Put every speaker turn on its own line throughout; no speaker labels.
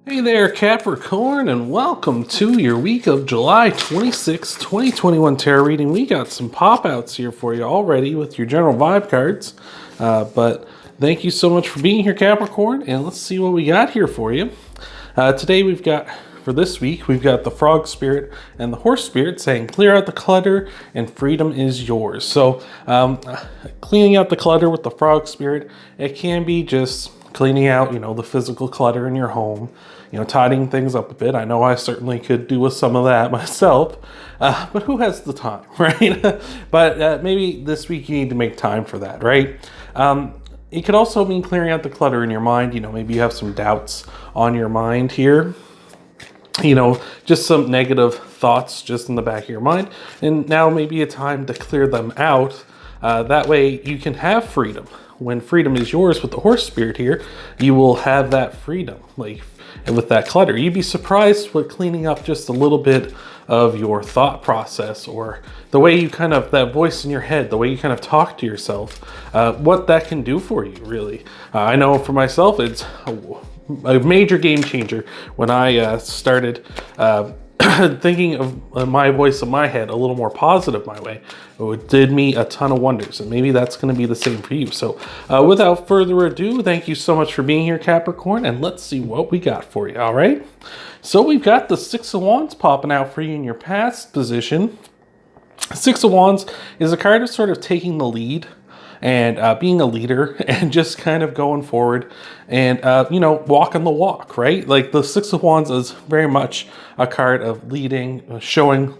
Hey there, Capricorn, and welcome to your week of July 26, 2021 tarot reading. We got some pop-outs here for you already with your general vibe cards. But thank you so much for being here, Capricorn, and let's see what we got here for you. Today for this week, we've got the Frog Spirit and the Horse Spirit saying, clear out the clutter and freedom is yours. So cleaning out the clutter with the Frog Spirit, it can be just cleaning out, the physical clutter in your home, tidying things up a bit. I know I certainly could do with some of that myself, but who has the time, right? But maybe this week you need to make time for that, right? It could also mean clearing out the clutter in your mind. Maybe you have some doubts on your mind here. Just some negative thoughts just in the back of your mind. And now maybe a time to clear them out. That way you can have freedom. When freedom is yours with the Horse Spirit here, you will have that freedom. And with that clutter, you'd be surprised with cleaning up just a little bit of your thought process, or the way you that voice in your head, the way you talk to yourself, what that can do for you, really. I know for myself, it's a major game changer when I started thinking of my voice in my head a little more positive my way. It did me a ton of wonders, and maybe that's going to be the same for you. So without further ado, thank you so much for being here, Capricorn, and let's see what we got for you. All right, so we've got the Six of Wands popping out for you in your past position. Six of Wands is a card of sort of taking the lead and being a leader and just going forward and, walking the walk, right? Like the Six of Wands is very much a card of leading,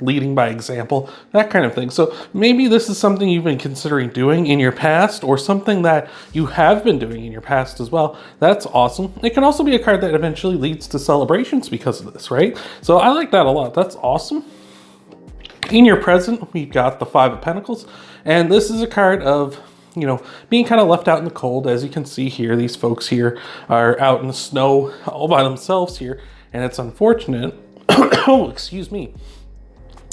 leading by example, that kind of thing. So maybe this is something you've been considering doing in your past, or something that you have been doing in your past as well. That's awesome. It can also be a card that eventually leads to celebrations because of this, right? So I like that a lot. That's awesome. In your present, we've got the Five of Pentacles, and this is a card of being left out in the cold. As you can see here, these folks here are out in the snow all by themselves here, and it's unfortunate. Oh, excuse me.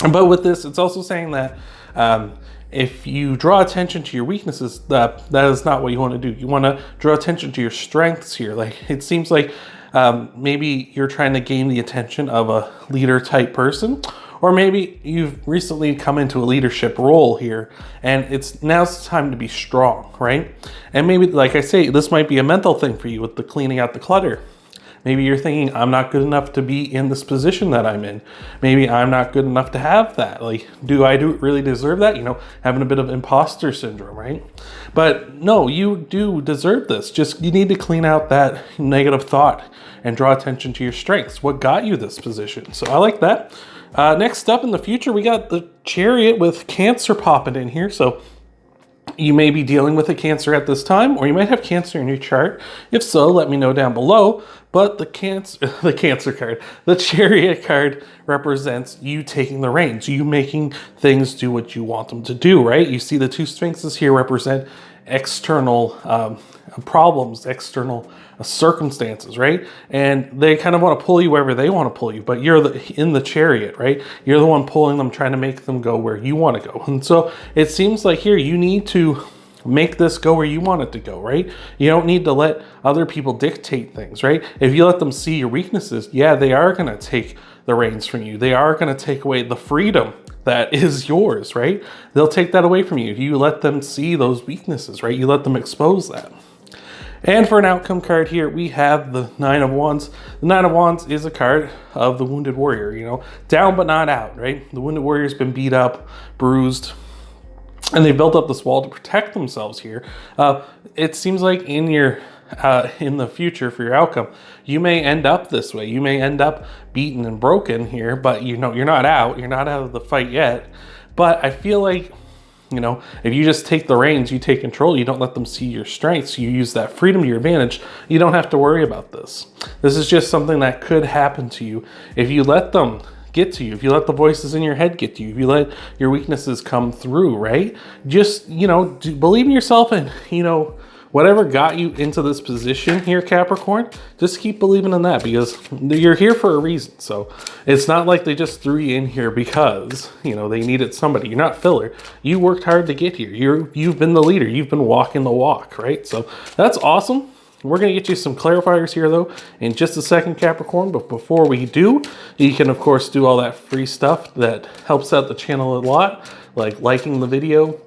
But with this, it's also saying that if you draw attention to your weaknesses, that is not what you want to do. You want to draw attention to your strengths here. It seems like maybe you're trying to gain the attention of a leader type person, or maybe you've recently come into a leadership role here, and now's the time to be strong, right? And maybe, like I say, this might be a mental thing for you with the cleaning out the clutter. Maybe you're thinking, I'm not good enough to be in this position that I'm in. Maybe I'm not good enough to have that. Do I really deserve that? Having a bit of imposter syndrome, right? But no, you do deserve this. Just you need to clean out that negative thought and draw attention to your strengths. What got you this position? So I like that. Next up in the future, we got the Chariot with Cancer popping in here. So you may be dealing with a Cancer at this time, or you might have Cancer in your chart. If so, let me know down below. But the Cancer card, the Chariot card, represents you taking the reins, you making things do what you want them to do, right? You see the two Sphinxes here represent external problems, external circumstances, right? And they want to pull you wherever they want to pull you, but you're in the Chariot, right? You're the one pulling them, trying to make them go where you want to go. And so it seems like here you need to make this go where you want it to go, right? You don't need to let other people dictate things, right? If you let them see your weaknesses, yeah, they are going to take the reins from you. They are going to take away the freedom that is yours, right? They'll take that away from you. You let them see those weaknesses, right? You let them expose that. And for an outcome card here, we have the Nine of Wands. The Nine of Wands is a card of the wounded warrior, down but not out, right? The wounded warrior's been beat up, bruised, and they built up this wall to protect themselves here. It seems like in the future for your outcome, you may end up this way. You may end up beaten and broken here, but you're not out. You're not out of the fight yet. But I feel like, if you just take the reins, you take control, you don't let them see your strengths, you use that freedom to your advantage, you don't have to worry about this. This is just something that could happen to you if you let them get to you, if you let the voices in your head get to you, if you let your weaknesses come through, right? Just, believe in yourself, and, whatever got you into this position here, Capricorn, just keep believing in that, because you're here for a reason. So it's not like they just threw you in here because, they needed somebody. You're not filler. You worked hard to get here. You've been the leader. You've been walking the walk, right? So that's awesome. We're going to get you some clarifiers here, though, in just a second, Capricorn. But before we do, you can, of course, do all that free stuff that helps out the channel a lot, like liking the video,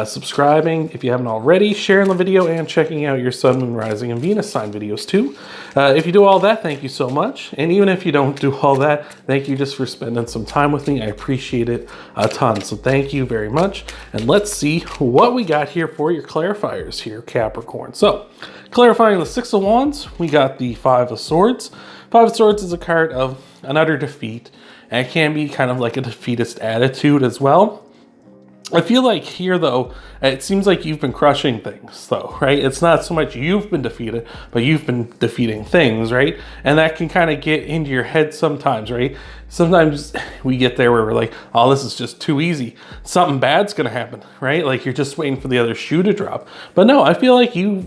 subscribing if you haven't already, sharing the video, and checking out your Sun, Moon, Rising, and Venus sign videos, too. If you do all that, thank you so much. And even if you don't do all that, thank you just for spending some time with me. I appreciate it a ton. So thank you very much. And let's see what we got here for your clarifiers here, Capricorn. So, clarifying the Six of Wands, we got the Five of Swords. Five of Swords is a card of an utter defeat, and it can be kind of like a defeatist attitude as well. I feel like here, though, it seems like you've been crushing things, though, right? It's not so much you've been defeated, but you've been defeating things, right? And that can kind of get into your head sometimes, right? Sometimes we get there where we're like, oh, this is just too easy. Something bad's going to happen, right? Like you're just waiting for the other shoe to drop. But no, I feel like you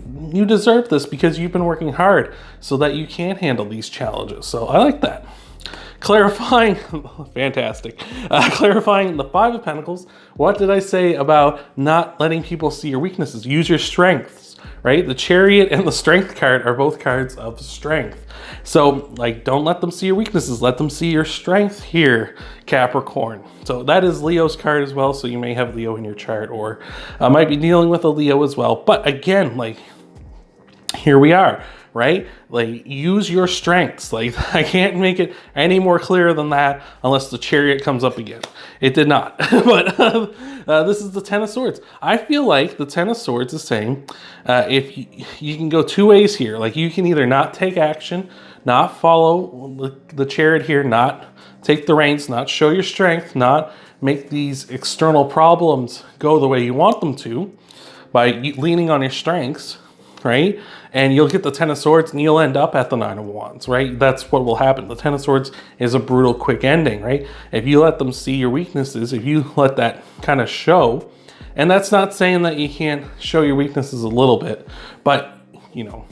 deserve this because you've been working hard so that you can handle these challenges. So I like that. Clarifying, fantastic. Clarifying the Five of Pentacles. What did I say about not letting people see your weaknesses? Use your strengths, right? The Chariot and the Strength card are both cards of strength. So, like, don't let them see your weaknesses. Let them see your strength here, Capricorn. So that is Leo's card as well. So you may have Leo in your chart, or might be dealing with a Leo as well. But again, like, here we are. Right? Like, use your strengths. Like, I can't make it any more clear than that unless the Chariot comes up again. It did not. But this is the Ten of Swords. I feel like the Ten of Swords is saying if you can go two ways here. Like, you can either not take action, not follow the Chariot here, not take the reins, not show your strength, not make these external problems go the way you want them to by leaning on your strengths, right? And you'll get the Ten of Swords and you'll end up at the Nine of Wands, right? That's what will happen. The Ten of Swords is a brutal, quick ending, right? If you let them see your weaknesses, if you let that kind of show, and that's not saying that you can't show your weaknesses a little bit, but, you know,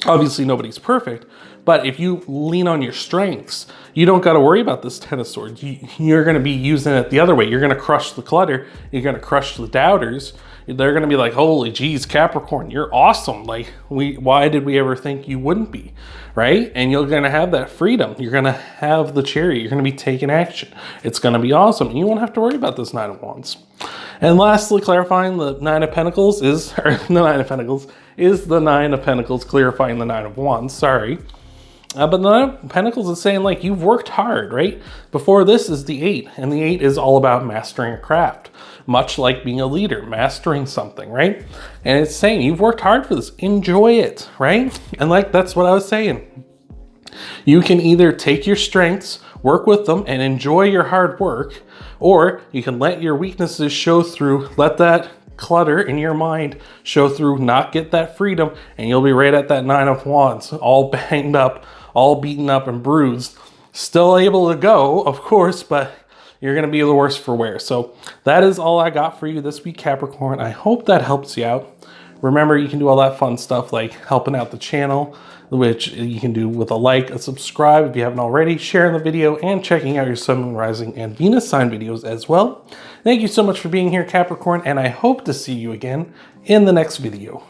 obviously nobody's perfect, but if you lean on your strengths, you don't got to worry about this Ten of Swords. You're going to be using it the other way. You're going to crush the clutter. You're going to crush the doubters. They're going to be like, holy geez, Capricorn, you're awesome. Like, why did we ever think you wouldn't be, right? And you're going to have that freedom. You're going to have the Chariot. You're going to be taking action. It's going to be awesome. And you won't have to worry about this Nine of Wands. And lastly, clarifying the Nine of Pentacles is, or the Nine of Pentacles is the Nine of Pentacles, clarifying the Nine of Wands, sorry. But the Nine of Pentacles is saying, like, you've worked hard, right? Before this is the Eight, and the Eight is all about mastering a craft, much like being a leader, mastering something, right? And it's saying you've worked hard for this, enjoy it, right? And like, that's what I was saying. You can either take your strengths, work with them, and enjoy your hard work, or you can let your weaknesses show through, let that clutter in your mind show through, not get that freedom, and you'll be right at that Nine of Wands, all banged up, all beaten up and bruised, still able to go, of course, but you're going to be the worse for wear. So that is all I got for you this week, Capricorn. I hope that helps you out. Remember, you can do all that fun stuff like helping out the channel, which you can do with a like, a subscribe if you haven't already, sharing the video, and checking out your Sun, Moon, Rising, and Venus sign videos as well. Thank you so much for being here, Capricorn, and I hope to see you again in the next video.